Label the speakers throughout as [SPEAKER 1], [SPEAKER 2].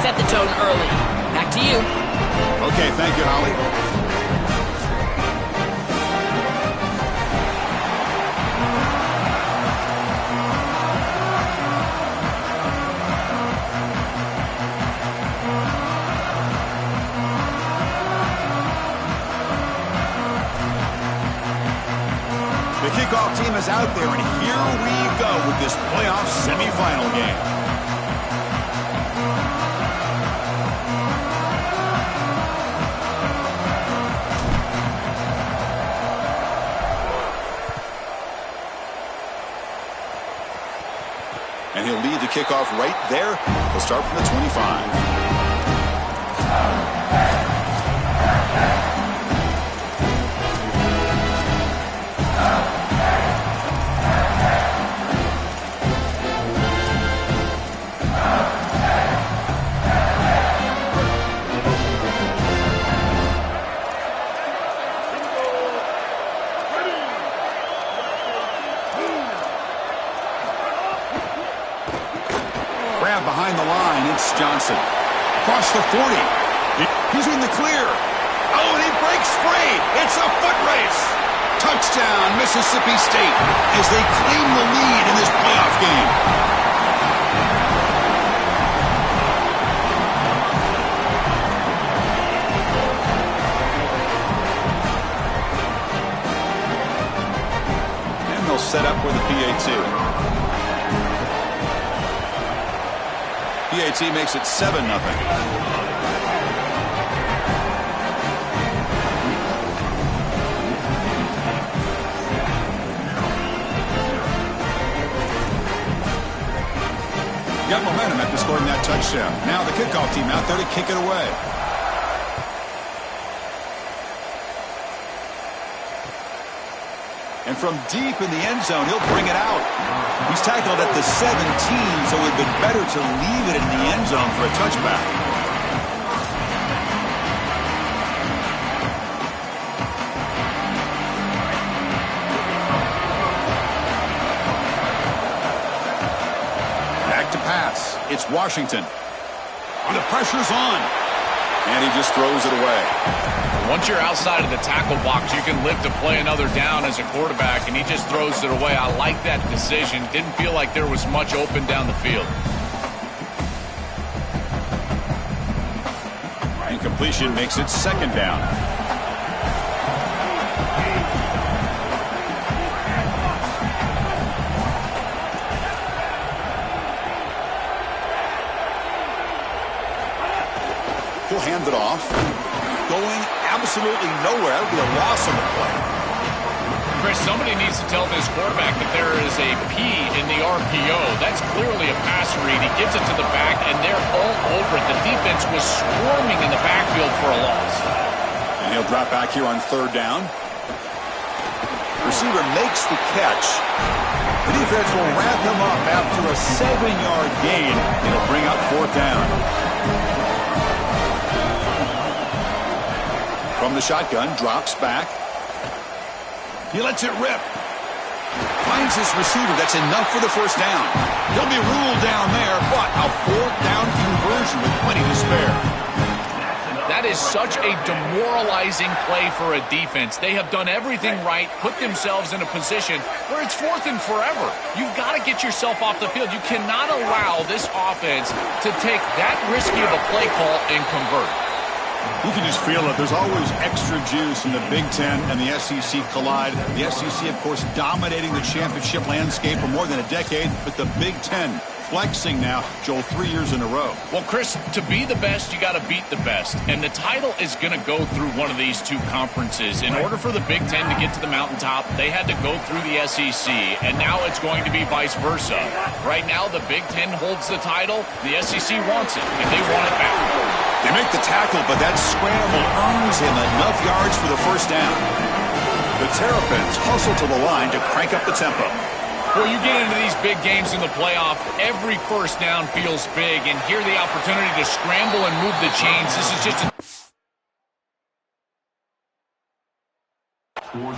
[SPEAKER 1] set the tone early. Back to you.
[SPEAKER 2] Okay, thank you, Holly. The kickoff team is out there, and here we go with this playoff semifinal game. And he'll lead the kickoff right there. He'll start from the 25. Behind the line, it's Johnson. Across the 40. He's in the clear. Oh, and he breaks free. It's a foot race. Touchdown, Mississippi State, as they claim the lead in this playoff game. And they'll set up with a PAT. PAT makes it 7-0. Got momentum after scoring that touchdown. Now the kickoff team out there to kick it away. And from deep in the end zone, he'll bring it out. He's tackled at the 17, so it would have been better to leave it in the end zone for a touchback. Back to pass. It's Washington. The pressure's on. And he just throws it away.
[SPEAKER 3] Once you're outside of the tackle box, you can live to play another down as a quarterback, and he just throws it away. I like that decision. Didn't feel like there was much open down the field.
[SPEAKER 2] Incompletion makes it 2nd down. He'll hand it off. Going absolutely nowhere. That would be a loss on the play.
[SPEAKER 3] Chris, somebody needs to tell this quarterback that there is a P in the RPO. That's clearly a pass read. He gives it to the back, and they're all over it. The defense was swarming in the backfield for a loss.
[SPEAKER 2] And he'll drop back here on 3rd down. Receiver makes the catch. The defense will wrap him up after a 7-yard gain. It'll bring up 4th down. From the shotgun, drops back. He lets it rip. Finds his receiver. That's enough for the 1st down. He'll be ruled down there, but a 4th down conversion with plenty to spare.
[SPEAKER 3] That is such a demoralizing play for a defense. They have done everything right, put themselves in a position where it's 4th and forever. You've got to get yourself off the field. You cannot allow this offense to take that risky of a play call and convert.
[SPEAKER 2] You can just feel it. There's always extra juice in the Big Ten and the SEC collide. The SEC, of course, dominating the championship landscape for more than a decade, but the Big Ten flexing now, Joel, 3 years in a row.
[SPEAKER 3] Well, Chris, to be the best, you got to beat the best. And the title is going to go through one of these two conferences. In order for the Big Ten to get to the mountaintop, they had to go through the SEC, and now it's going to be vice versa. Right now, the Big Ten holds the title. The SEC wants it, and they want it back.
[SPEAKER 2] They make the tackle, but that scramble earns him enough yards for the 1st down. The Terrapins hustle to the line to crank up the tempo.
[SPEAKER 3] Well, you get into these big games in the playoff, every 1st down feels big, and here the opportunity to scramble and move the chains. This is just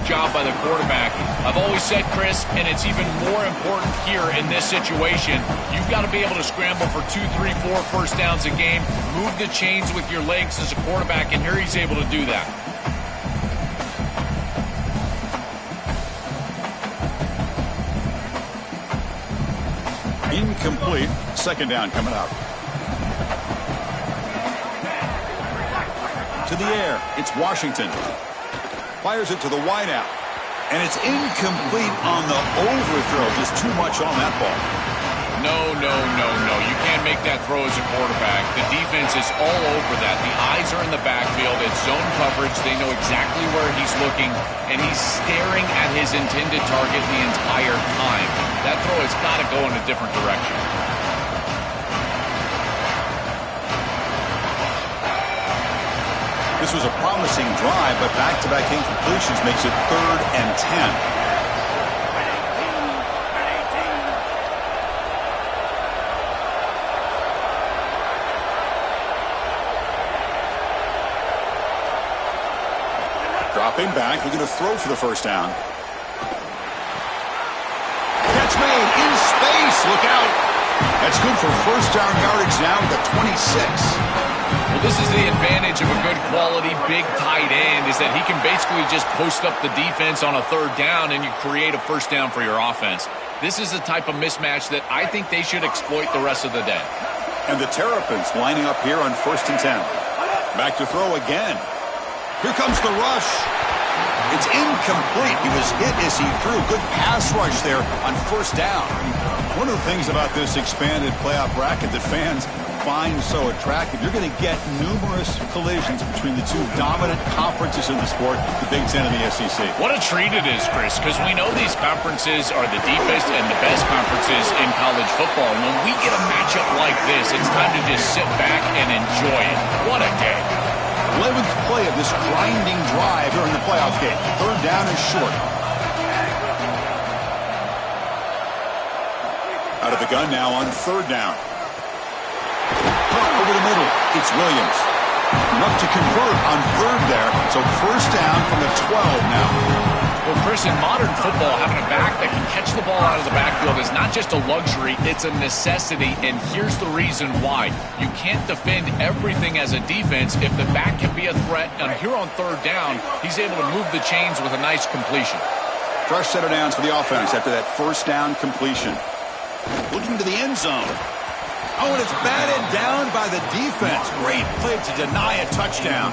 [SPEAKER 3] Job by the quarterback. I've always said, Chris, and it's even more important here in this situation, you've got to be able to scramble for 2, 3, 4 first downs a game, move the chains with your legs as a quarterback, and here he's able to do that.
[SPEAKER 2] Incomplete. Second down coming up. To the air. It's Washington. Fires it to the wideout. And it's incomplete on the overthrow. Just too much on that ball.
[SPEAKER 3] No. You can't make that throw as a quarterback. The defense is all over that. The eyes are in the backfield. It's zone coverage. They know exactly where he's looking, and he's staring at his intended target the entire time. That throw has got to go in a different direction.
[SPEAKER 2] This was a promising drive, but back-to-back incompletions makes it 3rd and 10. Dropping back, looking to throw for the first down. Catch made in space. Look out. That's good for first down yardage now at the 26.
[SPEAKER 3] Well, this is the advantage of a good quality big tight end, is that he can basically just post up the defense on a third down and you create a first down for your offense. This is the type of mismatch that I think they should exploit the rest of the day.
[SPEAKER 2] And the Terrapins lining up here on 1st and 10. Back to throw again. Here comes the rush. It's incomplete. He was hit as he threw. Good pass rush there on first down. One of the things about this expanded playoff bracket that fans find so attractive, you're going to get numerous collisions between the two dominant conferences in the sport, the Big Ten and the SEC.
[SPEAKER 3] What a treat it is, Chris, because we know these conferences are the deepest and the best conferences in college football. And when we get a matchup like this, it's time to just sit back and enjoy it. What a day.
[SPEAKER 2] 11th play of this grinding drive during the playoff game. Third down is short. Out of the gun now on third down. Over the middle, it's Williams. Enough to convert on third there, so first down from the 12 now.
[SPEAKER 3] Well, Chris, in modern football, having a back that can catch the ball out of the backfield is not just a luxury, it's a necessity, and here's the reason why. You can't defend everything as a defense if the back can be a threat, and here on third down, he's able to move the chains with a nice completion.
[SPEAKER 2] Fresh set of downs for the offense after that first down completion. Looking to the end zone. Oh, and it's batted down by the defense. Great play to deny a touchdown.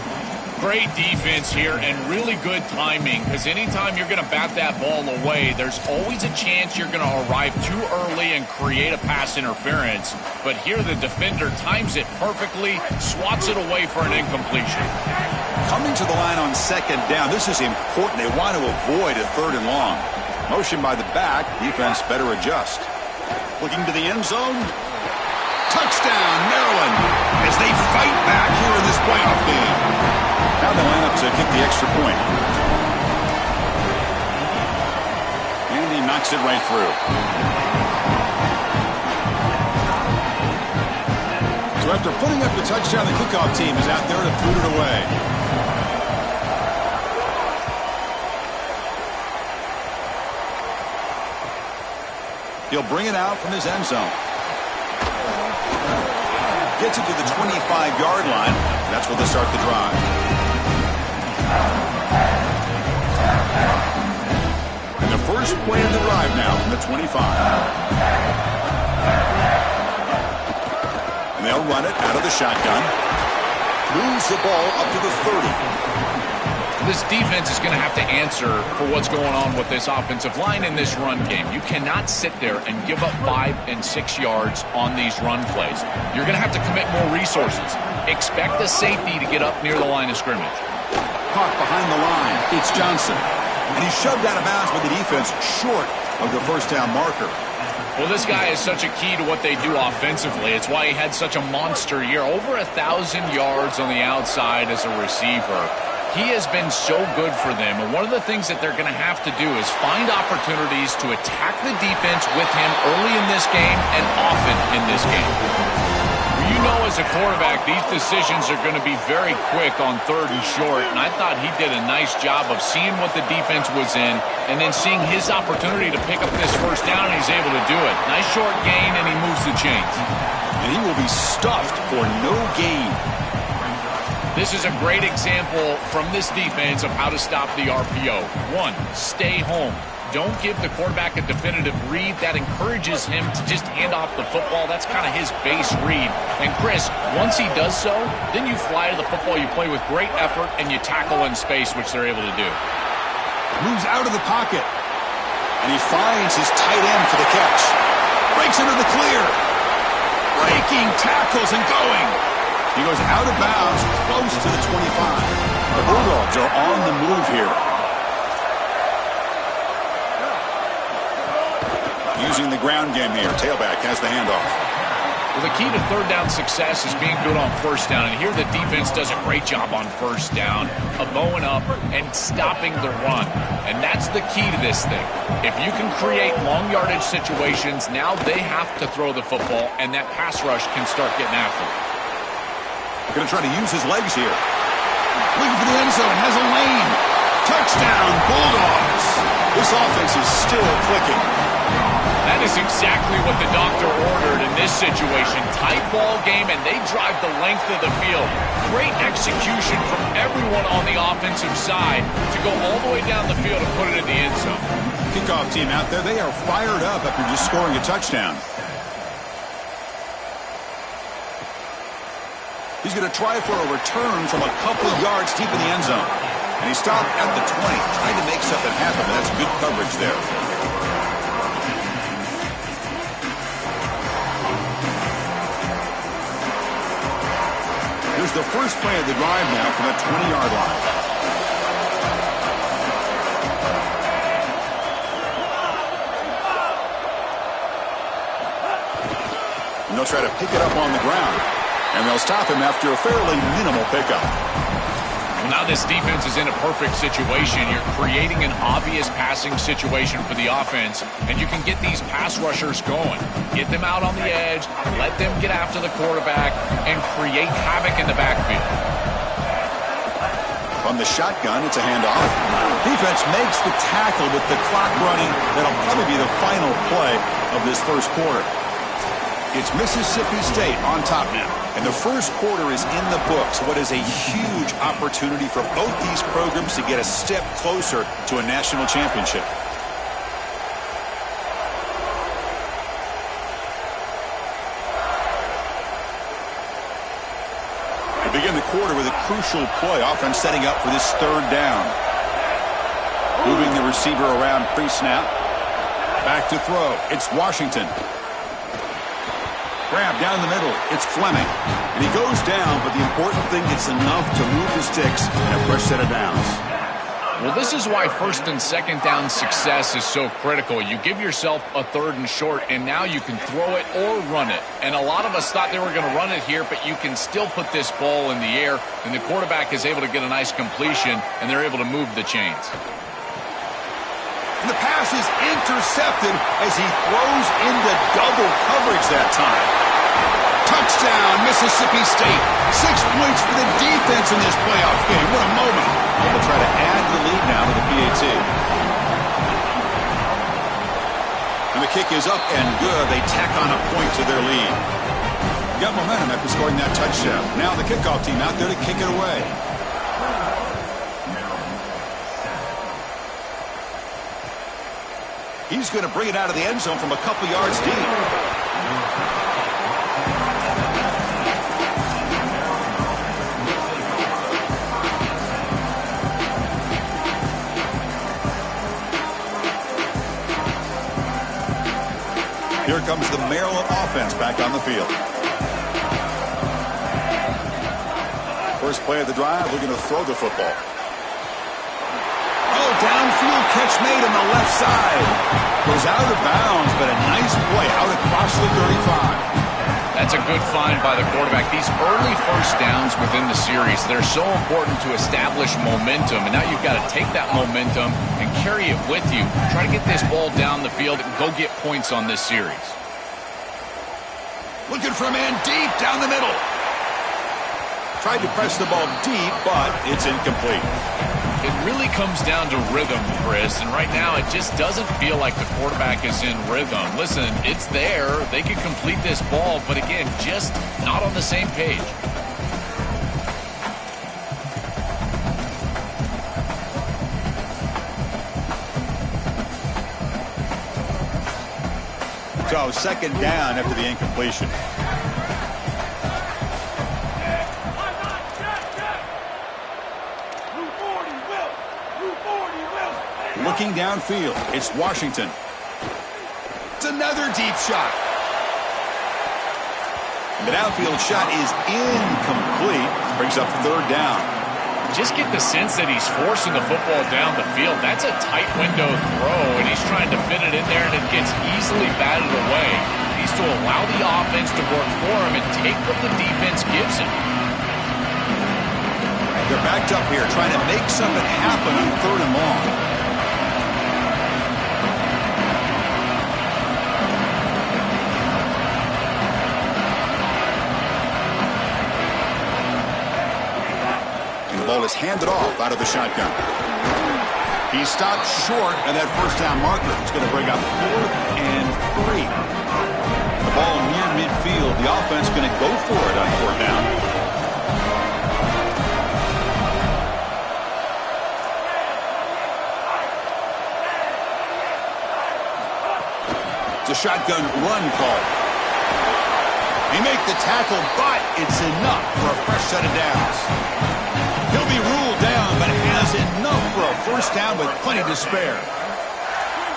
[SPEAKER 3] Great defense here and really good timing, because anytime you're going to bat that ball away, there's always a chance you're going to arrive too early and create a pass interference. But here the defender times it perfectly, swats it away for an incompletion.
[SPEAKER 2] Coming to the line on second down, this is important. They want to avoid a third and long. Motion by the back, defense better adjust. Looking to the end zone. Touchdown, Maryland, as they fight back here in this playoff game. Now they line up to kick the extra point. And he knocks it right through. So after putting up the touchdown, the kickoff team is out there to boot it away. He'll bring it out from his end zone. Gets it to the 25-yard line. That's where they start the drive. And the first play of the drive now from the 25. And they'll run it out of the shotgun. Moves the ball up to the 30.
[SPEAKER 3] This defense is going to have to answer for what's going on with this offensive line in this run game. You cannot sit there and give up 5 and 6 yards on these run plays. You're going to have to commit more resources. Expect the safety to get up near the line of scrimmage.
[SPEAKER 2] Caught behind the line. It's Johnson. And he's shoved out of bounds with the defense short of the first down marker.
[SPEAKER 3] Well, this guy is such a key to what they do offensively. It's why he had such a monster year. Over 1,000 yards on the outside as a receiver. He has been so good for them, and one of the things that they're going to have to do is find opportunities to attack the defense with him early in this game and often in this game. You know as a quarterback, these decisions are going to be very quick on 3rd and short, and I thought he did a nice job of seeing what the defense was in and then seeing his opportunity to pick up this first down, and he's able to do it. Nice short gain, and he moves the chains.
[SPEAKER 2] And he will be stuffed for no gain.
[SPEAKER 3] This is a great example from this defense of how to stop the RPO. 1, stay home. Don't give the quarterback a definitive read. That encourages him to just hand off the football. That's kind of his base read. And Chris, once he does so, then you fly to the football, you play with great effort, and you tackle in space, which they're able to do.
[SPEAKER 2] Moves out of the pocket. And he finds his tight end for the catch. Breaks into the clear. Breaking tackles and going. He goes out of bounds, close to the 25. The Bulldogs are on the move here. Using the ground game here. Tailback has the handoff.
[SPEAKER 3] Well, the key to 3rd down success is being good on 1st down. And here the defense does a great job on 1st down of bowing up and stopping the run. And that's the key to this thing. If you can create long yardage situations, now they have to throw the football, and that pass rush can start getting after it.
[SPEAKER 2] Going to try to use his legs here. Looking for the end zone. Has a lane. Touchdown, Bulldogs. This offense is still clicking.
[SPEAKER 3] That is exactly what the doctor ordered in this situation. Tight ball game, and they drive the length of the field. Great execution from everyone on the offensive side to go all the way down the field and put it in the end zone.
[SPEAKER 2] Kickoff team out there, they are fired up after just scoring a touchdown. He's going to try for a return from a couple of yards deep in the end zone. And he stopped at the 20, trying to make something happen, but that's good coverage there. Here's the first play of the drive now from the 20-yard line. And they'll try to pick it up on the ground. And they'll stop him after a fairly minimal pickup.
[SPEAKER 3] Well, now this defense is in a perfect situation. You're creating an obvious passing situation for the offense, and you can get these pass rushers going. Get them out on the edge, let them get after the quarterback, and create havoc in the backfield.
[SPEAKER 2] From the shotgun, it's a handoff. Defense makes the tackle with the clock running. That'll probably be the final play of this first quarter. It's Mississippi State on top now. And the first quarter is in the books. What is a huge opportunity for both these programs to get a step closer to a national championship. They begin the quarter with a crucial play. Offense setting up for this 3rd down. Moving the receiver around pre-snap. Back to throw. It's Washington. Grab down the middle. It's Fleming. And he goes down, but the important thing, it's enough to move the sticks and a fresh set of downs.
[SPEAKER 3] Well, this is why 1st and 2nd down success is so critical. You give yourself a 3rd and short, and now you can throw it or run it. And a lot of us thought they were going to run it here, but you can still put this ball in the air, and the quarterback is able to get a nice completion, and they're able to move the chains.
[SPEAKER 2] And the pass is intercepted as he throws into double coverage that time. Touchdown, Mississippi State. 6 points for the defense in this playoff game. What a moment. And they'll try to add the lead now to the PAT. And the kick is up and good. They tack on a point to their lead. Got momentum after scoring that touchdown. Now the kickoff team out there to kick it away. He's going to bring it out of the end zone from a couple yards deep. Here comes the Maryland offense back on the field. First play of the drive, looking to throw the football. Oh, downfield catch made on the left side. Goes out of bounds, but a nice play out across the 35.
[SPEAKER 3] That's a good find by the quarterback. These early first downs within the series, they're so important to establish momentum. And now you've got to take that momentum and carry it with you. Try to get this ball down the field and go get points on this series.
[SPEAKER 2] Looking for a man deep down the middle. Tried to press the ball deep, but it's incomplete.
[SPEAKER 3] It really comes down to rhythm, Chris, and right now it just doesn't feel like the quarterback is in rhythm. Listen, it's there. They could complete this ball, but again, just not on the same page.
[SPEAKER 2] So, second down after the incompletion. Looking downfield, it's Washington. It's another deep shot. The downfield shot is incomplete. Brings up third down.
[SPEAKER 3] Just get the sense that he's forcing the football down the field. That's a tight window throw, and he's trying to fit it in there, and it gets easily batted away. He needs to allow the offense to work for him and take what the defense gives him.
[SPEAKER 2] They're backed up here, trying to make something happen on third and long. The ball is handed off out of the shotgun. He stopped short of that first down marker. It's going to bring up 4th and 3. The ball near midfield. The offense going to go for it on 4th down. It's a shotgun run call. He makes the tackle, but it's enough for a fresh set of downs. He'll be ruled down, but has enough for a first down with plenty to spare.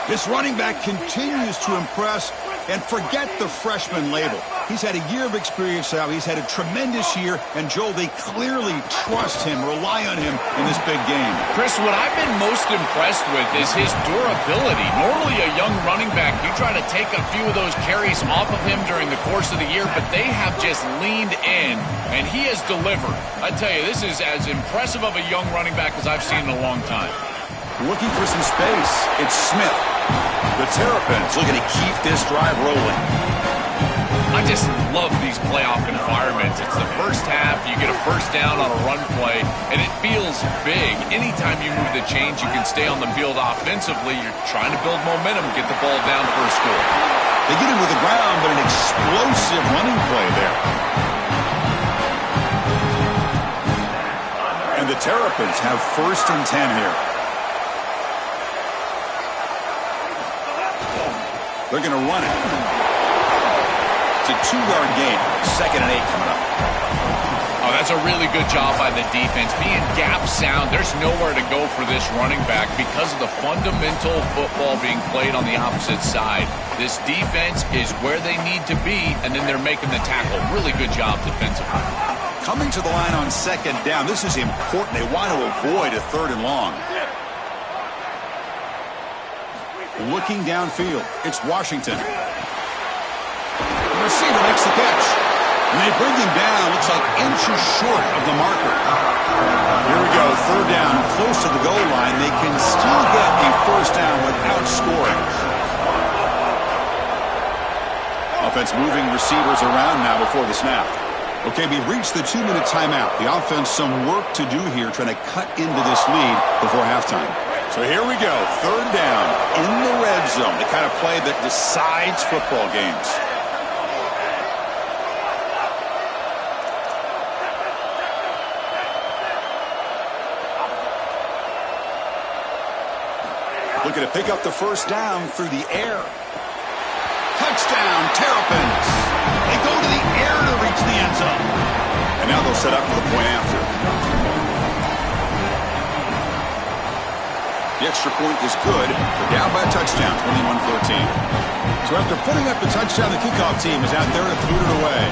[SPEAKER 2] This running back continues to impress, and forget the freshman label. He's had a year of experience now. He's had a tremendous year, and Joel, they clearly trust him, rely on him in this big game.
[SPEAKER 3] Chris, what I've been most impressed with is his durability. Normally a young running back, you try to take a few of those carries off of him during the course of the year, but they have just leaned in, and he has delivered. I tell you, this is as impressive of a young running back as I've seen in a long time.
[SPEAKER 2] Looking for some space. It's Smith. The Terrapins looking to keep this drive rolling.
[SPEAKER 3] I just love these playoff environments. It's the first half. You get a first down on a run play, and it feels big. Anytime you move the chains, you can stay on the field offensively. You're trying to build momentum, get the ball down for a score.
[SPEAKER 2] They get him with the ground, but an explosive running play there. And the Terrapins have 1st and 10 here. They're going to run it. It's a 2-yard gain. 2nd and 8 coming up.
[SPEAKER 3] Oh, that's a really good job by the defense. Being gap sound, there's nowhere to go for this running back because of the fundamental football being played on the opposite side. This defense is where they need to be, and then they're making the tackle. Really good job defensively.
[SPEAKER 2] Coming to the line on 2nd down. This is important. They want to avoid a 3rd and long. Looking downfield, it's Washington. The receiver makes the catch. And they bring him down, looks like inches short of the marker. Here we go, 3rd down, close to the goal line. They can still get a first down without scoring. Offense moving receivers around now before the snap. Okay, we've reached the 2-minute timeout. The offense some work to do here, trying to cut into this lead before halftime. So here we go, 3rd down in the red zone, the kind of play that decides football games. Looking to pick up the first down through the air. Touchdown, Terrapins. They go to the air to reach the end zone. And now they'll set up for the point after. The extra point is good. They're down by a touchdown, 21-14. So after putting up the touchdown, the kickoff team is out there to boot it away.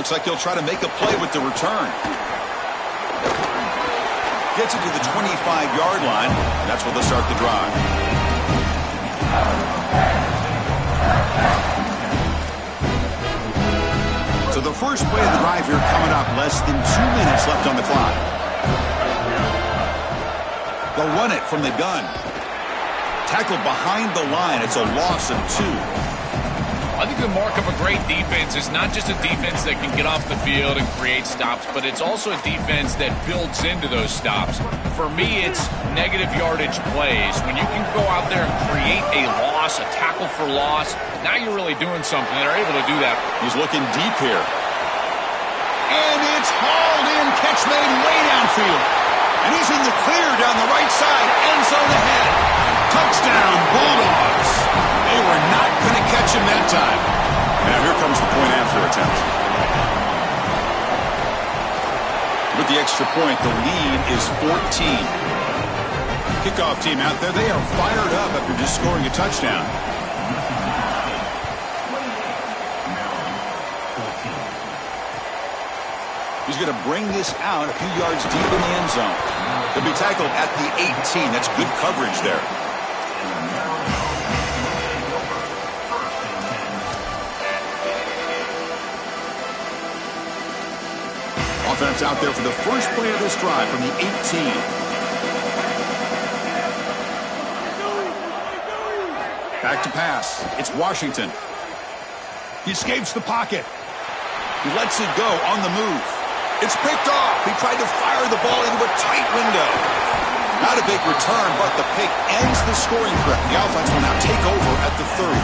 [SPEAKER 2] Looks like he'll try to make a play with the return. Gets it to the 25-yard line, and that's where they'll start the drive. So the first play of the drive here coming up, less than 2 minutes left on the clock. They'll run it from the gun. Tackled behind the line. It's a loss of 2.
[SPEAKER 3] I think the mark of a great defense is not just a defense that can get off the field and create stops, but it's also a defense that builds into those stops. For me, it's negative yardage plays. When you can go out there and create a loss, a tackle for loss, now you're really doing something. They're able to do that.
[SPEAKER 2] He's looking deep here. And it's hauled in. Catch made way downfield. And he's in the clear down the right side. End zone ahead. Touchdown, Bulldogs. They were not going to catch him that time. Now here comes the point after attempt. With the extra point, the lead is 14. Kickoff team out there, they are fired up after just scoring a touchdown. He's going to bring this out a few yards deep in the end zone. He'll be tackled at the 18. That's good coverage there. Offense out there for the first play of this drive from the 18. Back to pass. It's Washington. He escapes the pocket. He lets it go on the move. It's picked off. He tried to fire the ball into a tight window. Not a big return, but the pick ends the scoring threat. The offense will now take over at the 30.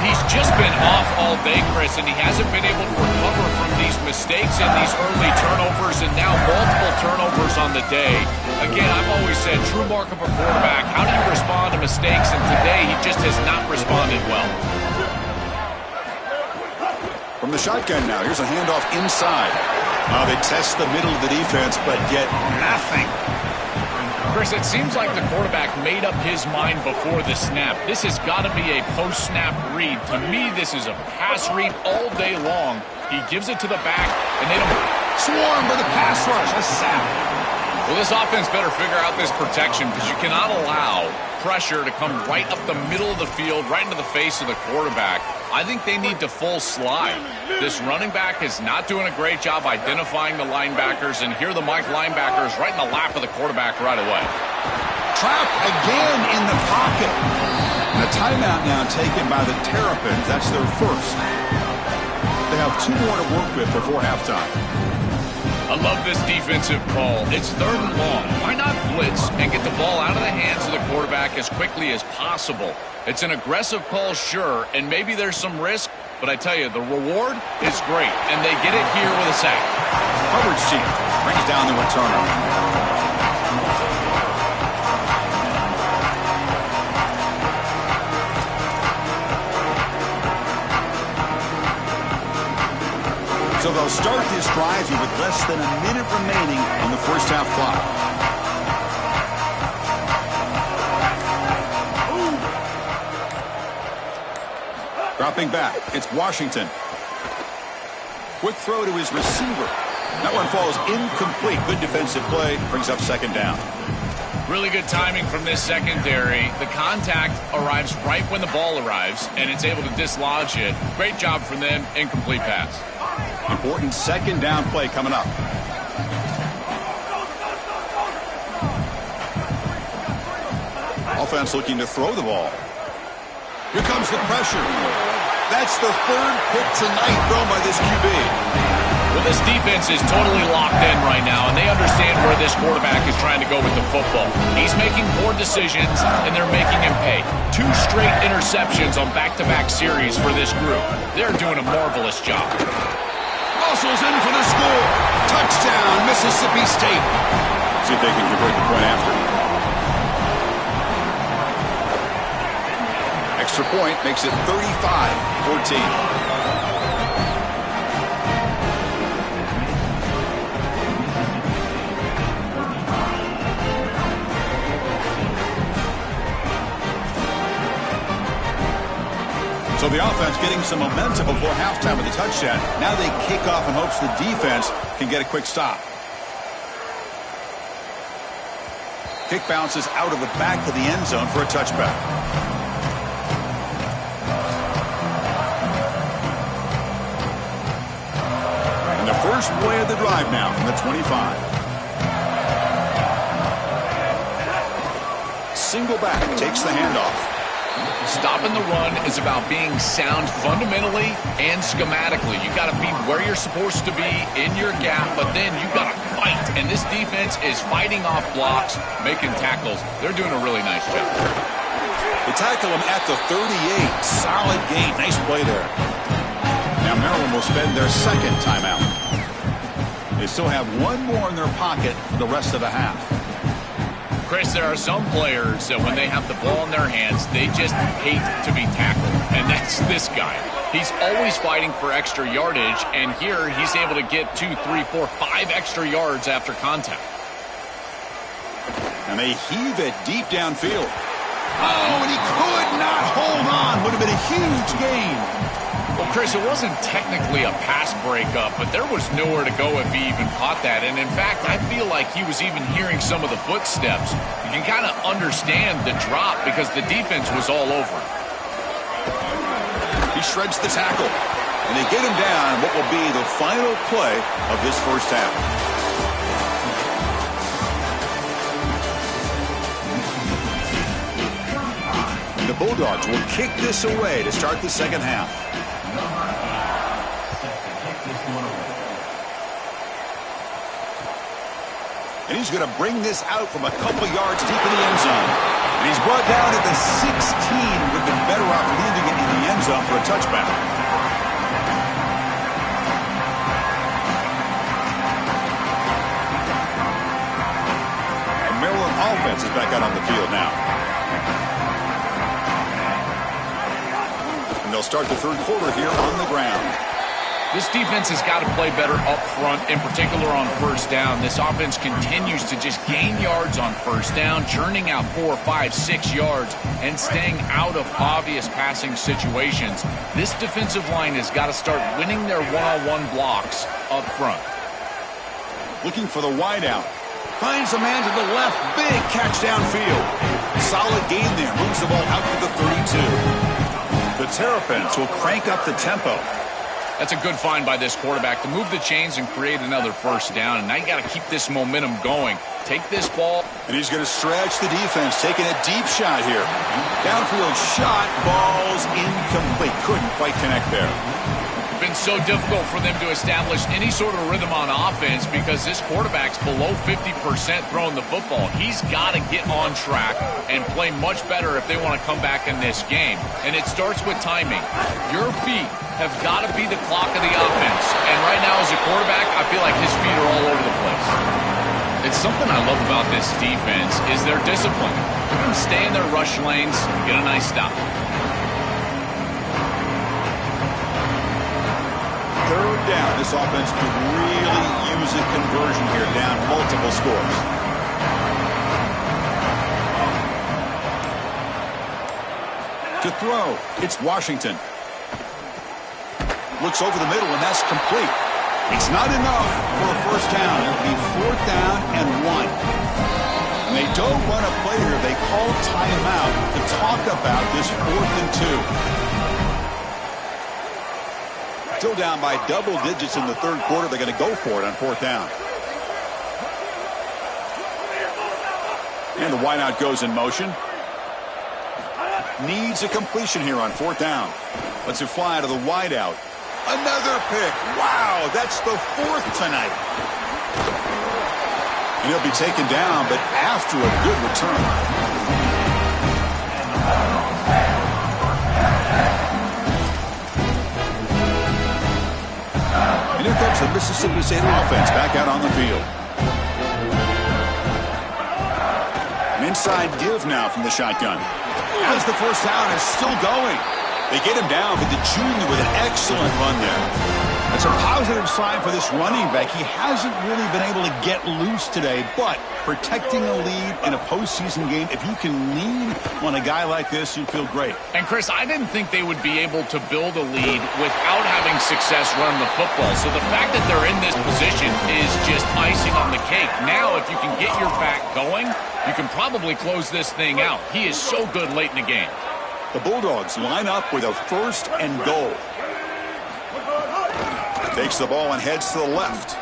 [SPEAKER 3] He's just been off all day, Chris, and he hasn't been able to recover from these mistakes and these early turnovers, and now multiple turnovers on the day. Again, I've always said, true mark of a quarterback, how do you respond to mistakes? And today, he just has not responded well.
[SPEAKER 2] From the shotgun now, here's a handoff inside. They test the middle of the defense, but get nothing.
[SPEAKER 3] Chris, it seems like the quarterback made up his mind before the snap. This has got to be a post-snap read. To me, this is a pass read all day long. He gives it to the back, and they don't...
[SPEAKER 2] Swarm by the pass rush. A sack.
[SPEAKER 3] Well, this offense better figure out this protection because you cannot allow pressure to come right up the middle of the field, right into the face of the quarterback. I think they need to full slide. This running back is not doing a great job identifying the linebackers, and here the Mike linebackers right in the lap of the quarterback right away.
[SPEAKER 2] Trap again in the pocket. And a timeout now taken by the Terrapins. That's their first. They have 2 more to work with before halftime.
[SPEAKER 3] I love this defensive call. It's 3rd and long. Why not blitz and get the ball out of the hands of the quarterback as quickly as possible? It's an aggressive call, sure, and maybe there's some risk, but I tell you, the reward is great, and they get it here with a sack.
[SPEAKER 2] Coverage team brings down the returner. So they'll start this drive here with less than a minute remaining on the first half clock. Dropping back, it's Washington. Quick throw to his receiver. That one falls incomplete. Good defensive play, brings up 2nd down.
[SPEAKER 3] Really good timing from this secondary. The contact arrives right when the ball arrives, and it's able to dislodge it. Great job from them, incomplete pass.
[SPEAKER 2] Important 2nd down play coming up. Offense looking to throw the ball. Here comes the pressure. That's the 3rd pick tonight thrown by this QB.
[SPEAKER 3] Well, this defense is totally locked in right now, and they understand where this quarterback is trying to go with the football. He's making poor decisions, and they're making him pay. 2 straight interceptions on back-to-back series for this group. They're doing a marvelous job.
[SPEAKER 2] Muscles in for the score. Touchdown, Mississippi State. See if they can convert the point after. Extra point makes it 35-14. So the offense getting some momentum before halftime with the touchdown. Now they kick off in hopes the defense can get a quick stop. Kick bounces out of the back of the end zone for a touchback. And the first play of the drive now from the 25. single back, takes the handoff.
[SPEAKER 3] Stopping the run is about being sound fundamentally and schematically. You got to be where you're supposed to be in your gap, but then you got to fight. And this defense is fighting off blocks, making tackles. They're doing a really nice job.
[SPEAKER 2] They tackle him at the 38. Solid gain. Nice play there. Now Maryland will spend their second timeout. They still have one more in their pocket for the rest of the half.
[SPEAKER 3] Chris, there are some players that when they have the ball in their hands, they just hate to be tackled. And that's this guy. He's always fighting for extra yardage, and here he's able to get 2, 3, 4, 5 extra yards after contact.
[SPEAKER 2] And they heave it deep downfield. Oh, and he could not hold on. Would have been a huge gain.
[SPEAKER 3] Well, Chris, it wasn't technically a pass breakup, but there was nowhere to go if he even caught that. And, in fact, I feel like he was even hearing some of the footsteps. You can kind of understand the drop because the defense was all over him.
[SPEAKER 2] He shreds the tackle, and they get him down what will be the final play of this first half. The Bulldogs will kick this away to start the second half. And he's going to bring this out from a couple yards deep in the end zone. And he's brought down at the 16. Would have been better off leaving it in the end zone for a touchback. And Maryland offense is back out on the field now. And they'll start the third quarter here on the ground.
[SPEAKER 3] This defense has got to play better up front, in particular on first down. This offense continues to just gain yards on first down, churning out 4, 5, 6 yards, and staying out of obvious passing situations. This defensive line has got to start winning their one-on-one blocks up front.
[SPEAKER 2] Looking for the wideout. Finds a man to the left. Big catch downfield. Solid gain there. Moves the ball out to the 32. The Terrapins will crank up the tempo.
[SPEAKER 3] That's a good find by this quarterback to move the chains and create another first down. And now you got to keep this momentum going. Take this ball.
[SPEAKER 2] And he's going to stretch the defense, taking a deep shot here. Downfield shot, ball's incomplete. Couldn't quite connect there.
[SPEAKER 3] It's been so difficult for them to establish any sort of rhythm on offense because this quarterback's below 50% throwing the football. He's got to get on track and play much better if they want to come back in this game. And it starts with timing. Your feet have got to be the clock of the offense. And right now as a quarterback, I feel like his feet are all over the place. It's something I love about this defense is their discipline. They can stay in their rush lanes, get a nice stop.
[SPEAKER 2] Third down. This offense could really use a conversion here, down multiple scores. To throw, it's Washington. Looks over the middle, and that's complete. It's not enough for a first down. It'll be 4th down and 1. And they don't run a play here. They call timeout to talk about this 4th and 2. Still down by double digits in the third quarter. They're going to go for it on 4th down. And the wideout goes in motion. Needs a completion here on 4th down. Lets it fly to the wideout. Another pick. Wow, that's the 4th tonight. And he'll be taken down, but after a good return. And here comes the Mississippi State offense back out on the field. An inside give now from the shotgun. As the first down is still going. They get him down, but the junior with an excellent run there. It's a positive sign for this running back. He hasn't really been able to get loose today, but protecting a lead in a postseason game, if you can lean on a guy like this, you feel great.
[SPEAKER 3] And, Chris, I didn't think they would be able to build a lead without having success running the football. So the fact that they're in this position is just icing on the cake. Now, if you can get your back going, you can probably close this thing out. He is so good late in the game.
[SPEAKER 2] The Bulldogs line up with a 1st and goal. Takes the ball and heads to the left.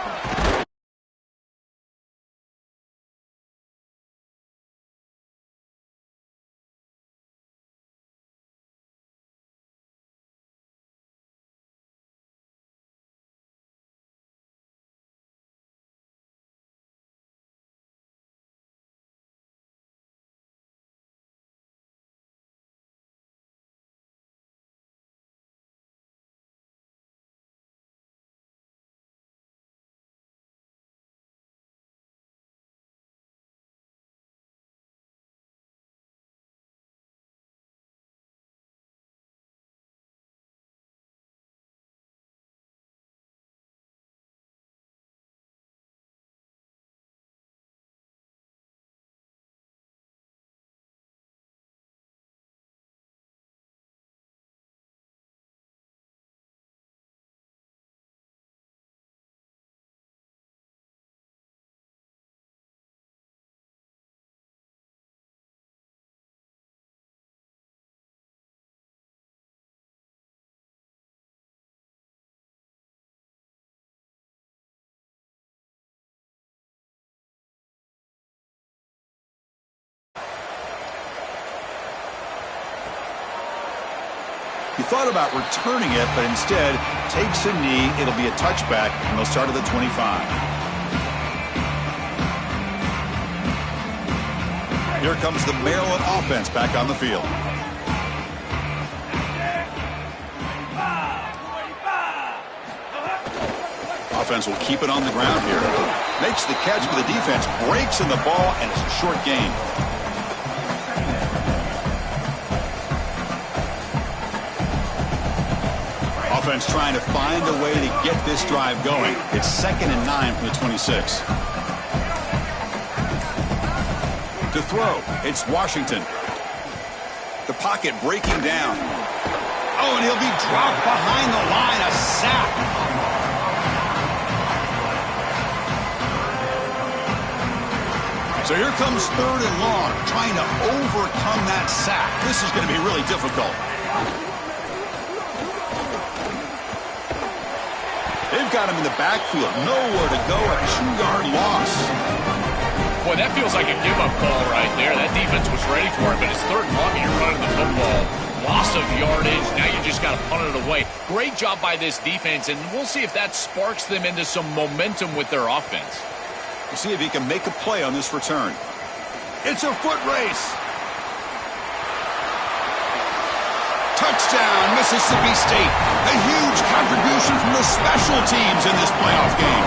[SPEAKER 2] He thought about returning it, but instead takes a knee. It'll be a touchback, and they'll start at the 25. Here comes the Maryland offense back on the field. Offense will keep it on the ground here. Makes the catch, but the defense breaks in the ball, and it's a short gain. Offense trying to find a way to get this drive going. It's 2nd and 9 from the 26. To throw, it's Washington. The pocket breaking down. Oh, and he'll be dropped behind the line. A sack. So here comes 3rd and long, trying to overcome that sack. This is going to be really difficult. They've got him in the backfield. Nowhere to go. A 2-yard loss.
[SPEAKER 3] Boy, that feels like a give-up call right there. That defense was ready for it, but it's 3rd and long and you're running the football. Loss of yardage. Now you just got to punt it away. Great job by this defense, and we'll see if that sparks them into some momentum with their offense.
[SPEAKER 2] We'll see if he can make a play on this return. It's a foot race. Touchdown, Mississippi State. A huge contribution from the special teams in this playoff game.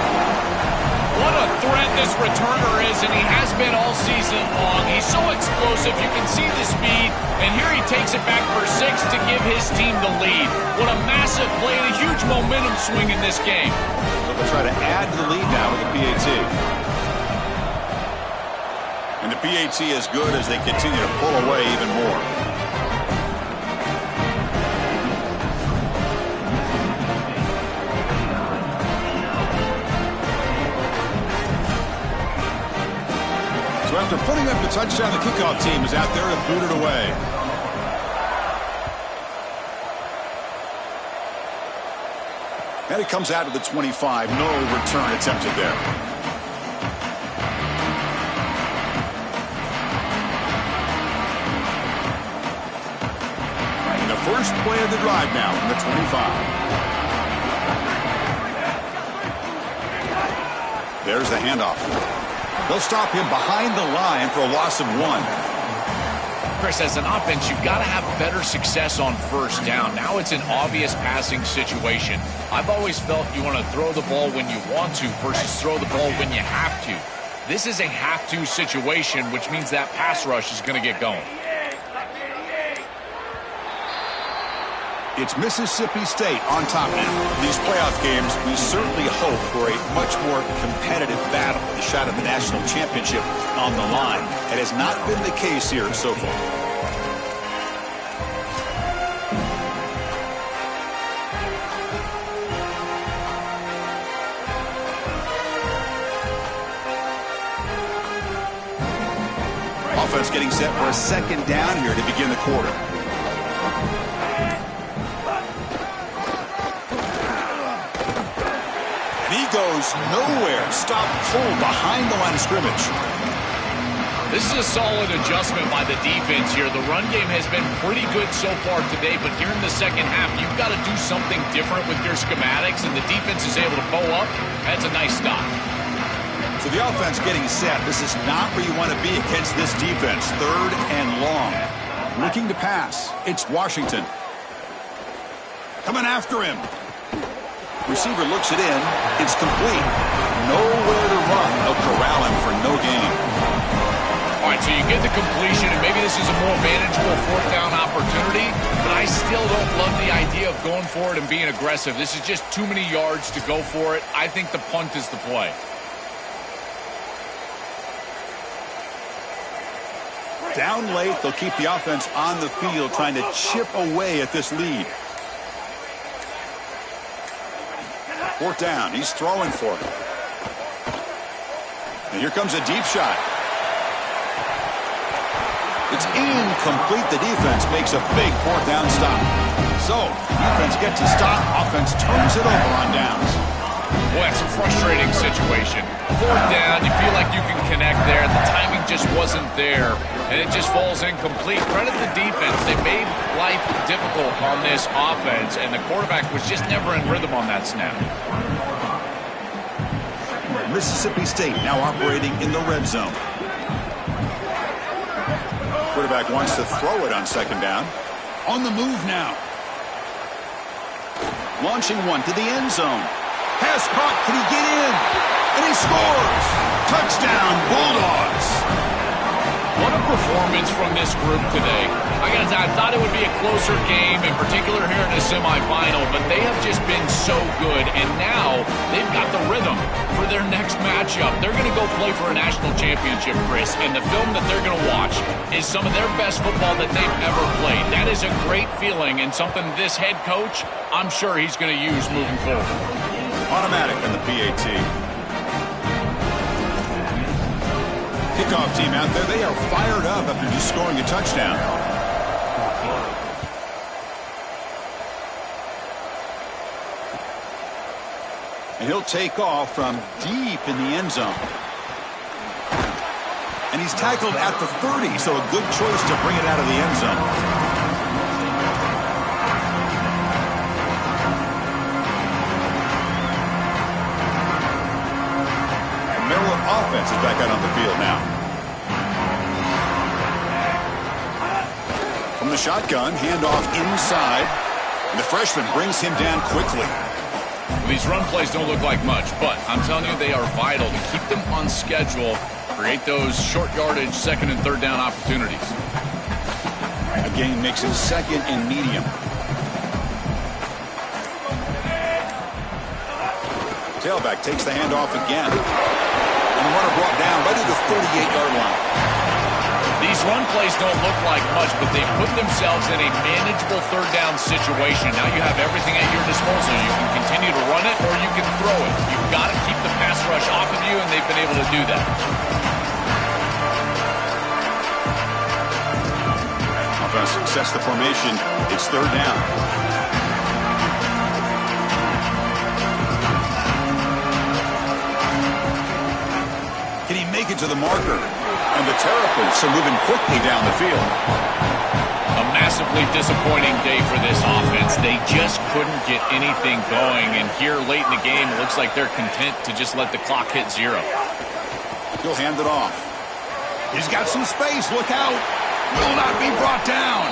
[SPEAKER 3] What a threat this returner is, and he has been all season long. He's so explosive. You can see the speed, and here he takes it back for 6 to give his team the lead. What a massive play and a huge momentum swing in this game.
[SPEAKER 2] They'll try to add to the lead now with the PAT. And the PAT is good as they continue to pull away even more. So after putting up the touchdown, the kickoff team is out there to boot it away. And it comes out to the 25. No return attempted there. First play of the drive now from the 25. There's the handoff. They'll stop him behind the line for a loss of 1.
[SPEAKER 3] Chris, as an offense, you've got to have better success on 1st down. Now it's an obvious passing situation. I've always felt you want to throw the ball when you want to versus throw the ball when you have to. This is a have-to situation, which means that pass rush is going to get going.
[SPEAKER 2] It's Mississippi State on top now. These playoff games, we certainly hope for a much more competitive battle. The shot at the national championship on the line. It has not been the case here so far. Offense getting set for a 2nd down here to begin the quarter. Goes nowhere. Stop pulled behind the line of scrimmage.
[SPEAKER 3] This is a solid adjustment by the defense here. The run game has been pretty good so far today, but here in the 2nd half, you've got to do something different with your schematics, and the defense is able to bow up. That's a nice stop.
[SPEAKER 2] So the offense getting set. This is not where you want to be against this defense. 3rd and long. Looking to pass. It's Washington. Coming after him. Receiver looks it in. It's complete. Nowhere to run. They'll corral him for no gain.
[SPEAKER 3] All right, so you get the completion, and maybe this is a more manageable 4th down opportunity, but I still don't love the idea of going for it and being aggressive. This is just too many yards to go for it. I think the punt is the play.
[SPEAKER 2] Down late, they'll keep the offense on the field trying to chip away at this lead. 4th down. He's throwing for it. And here comes a deep shot. It's incomplete. The defense makes a big 4th down stop. So, defense gets a stop. Offense turns it over on downs.
[SPEAKER 3] Boy, it's a frustrating situation. 4th down, you feel like you can connect there. The timing just just wasn't there, and it just falls incomplete. Credit the defense. They made life difficult on this offense, and the quarterback was just never in rhythm on that snap.
[SPEAKER 2] Mississippi State now operating in the red zone. Quarterback wants to throw it on second down. On the move now. Launching one to the end zone. Pass caught. Can he get in? And he scores. Touchdown, Bulldogs.
[SPEAKER 3] What a performance from this group today. I thought it would be a closer game, in particular here in the semifinal, but they have just been so good, and now they've got the rhythm for their next matchup. They're going to go play for a national championship, Chris, and the film that they're going to watch is some of their best football that they've ever played. That is a great feeling and something this head coach, I'm sure he's going to use moving forward.
[SPEAKER 2] Automatic on the PAT. Kickoff team out there, they are fired up after just scoring a touchdown. And he'll take off from deep in the end zone. And he's tackled at the 30, so a good choice to bring it out of the end zone. Offense is back out on the field now. From the shotgun, handoff inside. And the freshman brings him down quickly.
[SPEAKER 3] Well, these run plays don't look like much, but I'm telling you, they are vital to keep them on schedule, create those short yardage second and third down opportunities.
[SPEAKER 2] A gain makes it second and medium. Tailback takes the handoff again. And the runner brought down right at the 38-yard line.
[SPEAKER 3] These run plays don't look like much, but they put themselves in a manageable third down situation. Now you have everything at your disposal. You can continue to run it or you can throw it. You've got to keep the pass rush off of you, and they've been able to do that.
[SPEAKER 2] Offense sets the formation. It's third down. Can he make it to the marker? And the Terrapins are moving quickly down the field.
[SPEAKER 3] A massively disappointing day for this offense. They just couldn't get anything going. And here late in the game, it looks like they're content to just let the clock hit zero.
[SPEAKER 2] He'll hand it off. He's got some space. Look out. Will not be brought down.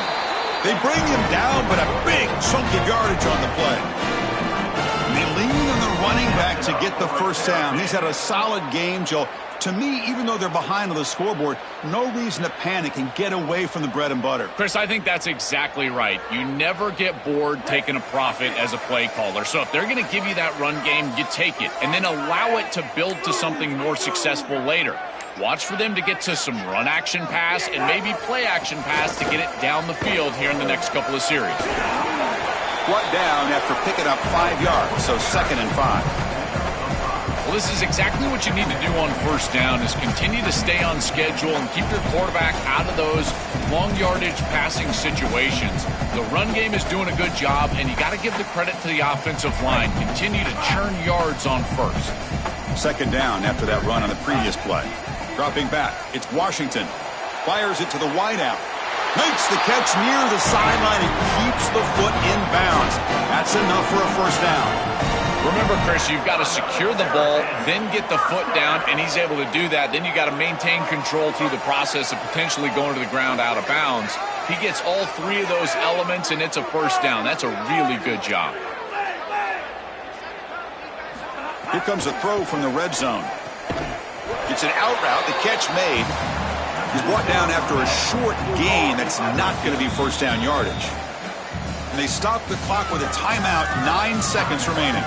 [SPEAKER 2] They bring him down, but a big chunk of yardage on the play. And they lean on the running back to get the first down. He's had a solid game, Joe. To me, even though they're behind on the scoreboard, no reason to panic and get away from the bread and butter.
[SPEAKER 3] Chris, I think that's exactly right. You never get bored taking a profit as a play caller. So if they're going to give you that run game, you take it. And then allow it to build to something more successful later. Watch for them to get to some run action pass and maybe play action pass to get it down the field here in the next couple of series.
[SPEAKER 2] Brought down after picking up 5 yards, so 2nd and 5.
[SPEAKER 3] Well, this is exactly what you need to do on first down is continue to stay on schedule and keep your quarterback out of those long yardage passing situations. The run game is doing a good job, and you got to give the credit to the offensive line. Continue to churn yards on first. 2nd down after that run on the previous play. Dropping back, it's Washington. Fires it to the wideout. Makes the catch near the sideline and keeps the foot in bounds. That's enough for a first down. Remember, Chris, you've got to secure the ball, then get the foot down, and he's able to do that. Then you got to maintain control through the process of potentially going to the ground out of bounds. He gets all 3 of those elements, and it's a first down. That's a really good job. Here comes a throw from the red zone. It's an out route. The catch made. He's brought down after a short gain that's not going to be first down yardage. And they stop the clock with a timeout, 9 seconds remaining.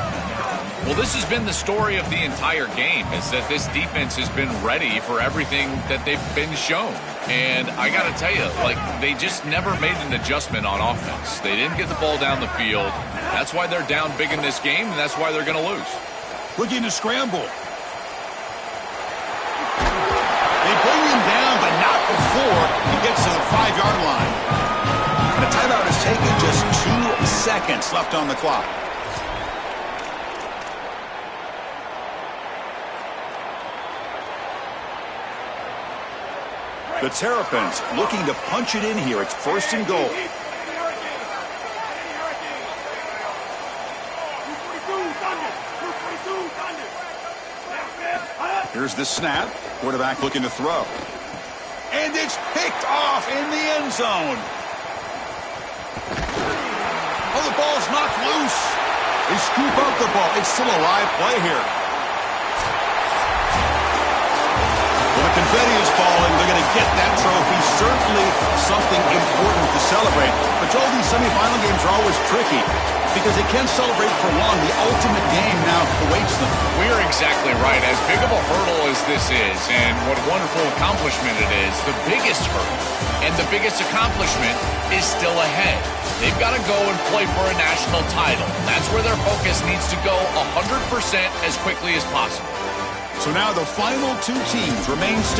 [SPEAKER 3] Well, this has been the story of the entire game, is that this defense has been ready for everything that they've been shown. And I got to tell you, like, they just never made an adjustment on offense. They didn't get the ball down the field. That's why they're down big in this game, and that's why they're going to lose. Looking to scramble. They bring him down, but not before he gets to the 5-yard line. And a timeout is taken, just 2 seconds left on the clock.
[SPEAKER 2] The Terrapins looking to punch it in here. It's 1st and goal. Here's the snap. Quarterback looking to throw. And it's picked off in the end zone. Oh, the ball's knocked loose. They scoop up the ball. It's still a live play here. Well, the confetti is falling. They're going to get that trophy. Certainly something important to celebrate. But Joel, these semifinal games are always tricky because they can celebrate for one. The ultimate game now awaits them.
[SPEAKER 3] We're exactly right. As big of a hurdle as this is, and what a wonderful accomplishment it is, the biggest hurdle and the biggest accomplishment is still ahead. They've got to go and play for a national title. That's where their focus needs to go 100% as quickly as possible.
[SPEAKER 2] So now the final 2 teams remain